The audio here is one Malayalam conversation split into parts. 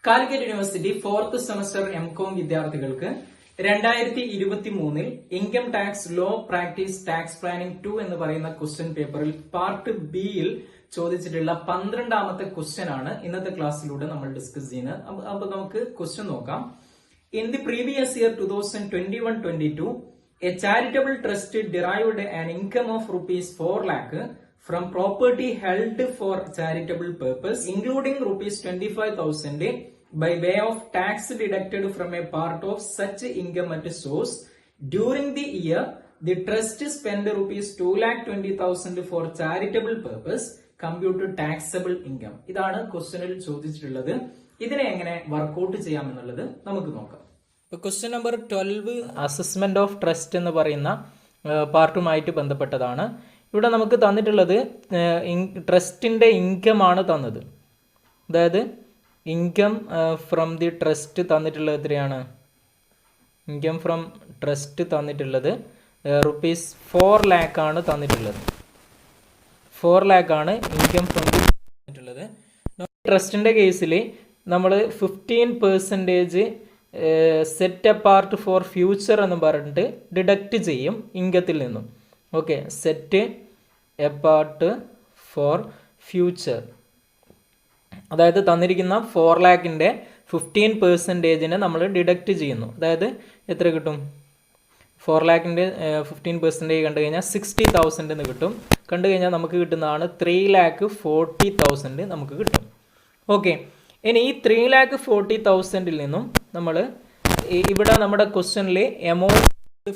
Calicut university 4th semester M Com വിദ്യാർത്ഥികൾക്ക് 2023 income tax law practice tax planning 2 എന്ന് പറയുന്ന ക്വസ്റ്റ്യൻ പേപ്പറിൽ പാർട്ട് ബിയിൽ ചോദിച്ചിട്ടുള്ള 12ാമത്തെ ക്വസ്റ്റ്യൻ ആണ് ഇന്നത്തെ ക്ലാസ്സിലൂടെ നമ്മൾ ഡിസ്കസ് ചെയ്യുന്നത്. അപ്പൊ നമുക്ക് ക്വസ്റ്റ്യൻ നോക്കാം. In the previous year 2021-22 a charitable trust derived an income of rupees 4 lakh from property held for charitable purpose, including rupees 25,000 by way of tax deducted from a part of such income at source. During the year, the trust spent rupees 2,20,000 for charitable purpose. Compute taxable income. ഇതാണ് ക്വസ്റ്റ്യനിൽ ചോദിച്ചിട്ടുള്ളത്. ഇതിനെ എങ്ങനെ വർക്ക്ഔട്ട് ചെയ്യാമെന്നുള്ളത് നമുക്ക് നോക്കാം. Question number 12 assessment of trust എന്ന് പറയുന്ന പാർട്ടുമായിട്ട് ബന്ധപ്പെട്ടതാണ്. ഇവിടെ നമുക്ക് തന്നിട്ടുള്ളത് ട്രസ്റ്റിന്റെ ഇൻകം ആണ് തന്നത്. അതായത് ഇൻകം ഫ്രം ദി ട്രസ്റ്റ് തന്നിട്ടുള്ളത് എത്രയാണ്? ഇൻകം ഫ്രം ട്രസ്റ്റ് തന്നിട്ടുള്ളത് rupees 4 lakh ആണ് തന്നിട്ടുള്ളത്. 4 lakh ആണ് ഇൻകം ഫ്രം ദി തന്നിട്ടുള്ളത്. ട്രസ്റ്റിന്റെ കേസിൽ നമ്മൾ 15% സെറ്റ് അപ്പാർട്ട് ഫോർ ഫ്യൂച്ചർ എന്ന് പറഞ്ഞിട്ട് ഡിഡക്റ്റ് ചെയ്യും ഇൻകത്തിൽ നിന്നും. Okay, set apart for future, അതായത് തന്നിരിക്കുന്ന 4 lakhന്റെ 15% നമ്മൾ ഡിഡക്റ്റ് ചെയ്യുന്നു. അതായത് എത്ര കിട്ടും? 4 lakhന്റെ 15% കണ്ടു കഴിഞ്ഞാൽ 60,000 എന്ന് കിട്ടും. കണ്ടു കഴിഞ്ഞാൽ നമുക്ക് കിട്ടുന്നതാണ് 3,40,000 നമുക്ക് കിട്ടും. ഓക്കെ, ഇനി ഈ 3,40,000 നിന്നും നമ്മൾ ഇവിടെ നമ്മുടെ ക്വസ്റ്റ്യനിൽ എമൗണ്ട്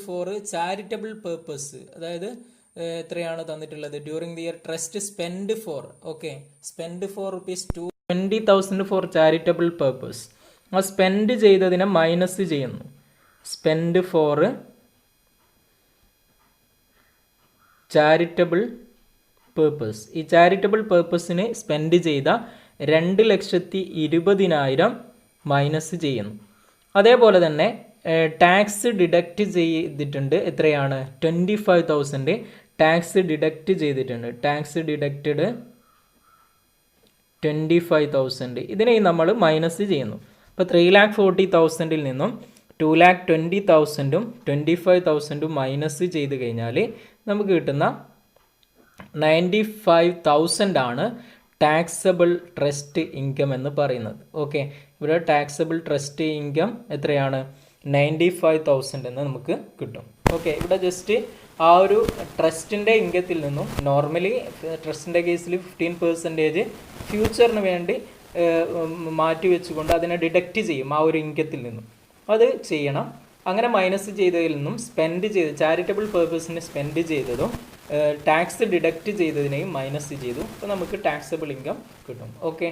ഫോർ ചാരിറ്റബിൾ പേർപ്പസ്, അതായത് എത്രയാണ് തന്നിട്ടുള്ളത്? During the year trust spend for, okay, spend for rupees 20,000 for charitable purpose. ആ സ്പെൻഡ് ചെയ്തതിനെ മൈനസ് ചെയ്യുന്നു. Spend for charitable purpose. ഈ ചാരിറ്റബിൾ പേർപ്പസിന് സ്പെൻഡ് ചെയ്ത 2,20,000 മൈനസ് ചെയ്യുന്നു. അതേപോലെ തന്നെ ടാക്സ് ഡിഡക്റ്റ് ചെയ്തിട്ടുണ്ട്. എത്രയാണ്? 25,000 ടാക്സ് ഡിഡക്റ്റ് ചെയ്തിട്ടുണ്ട്. ടാക്സ് ഡിഡക്റ്റഡ് 25,000 ഇതിനെ നമ്മൾ മൈനസ് ചെയ്യുന്നു. അപ്പോൾ 3,40,000 നിന്നും 2,20,000 25,000 മൈനസ് ചെയ്ത് കഴിഞ്ഞാൽ നമുക്ക് കിട്ടുന്ന 95,000 ആണ് ടാക്സബിൾ ട്രസ്റ്റ് ഇൻകം എന്ന് പറയുന്നത്. ഓക്കെ, ഇവിടെ ടാക്സബിൾ ട്രസ്റ്റ് ഇൻകം എത്രയാണ്? 95,000 എന്ന് നമുക്ക് കിട്ടും. ഓക്കെ, ഇവിടെ ജസ്റ്റ് ആ ഒരു ട്രസ്റ്റിൻ്റെ ഇൻകത്തിൽ നിന്നും നോർമലി ട്രസ്റ്റിൻ്റെ കേസിൽ 15% ഫ്യൂച്ചറിന് വേണ്ടി മാറ്റി വെച്ചുകൊണ്ട് അതിനെ ഡിഡക്റ്റ് ചെയ്യും ആ ഒരു ഇൻകത്തിൽ നിന്നും. അത് ചെയ്യണം. അങ്ങനെ മൈനസ് ചെയ്തതിൽ നിന്നും സ്പെൻഡ് ചെയ്ത് ചാരിറ്റബിൾ പേർപ്പസിന് സ്പെൻഡ് ചെയ്തതും ടാക്സ് ഡിഡക്റ്റ് ചെയ്തതിനെയും മൈനസ് ചെയ്തു. അപ്പോൾ നമുക്ക് ടാക്സബിൾ ഇൻകം കിട്ടും. ഓക്കെ.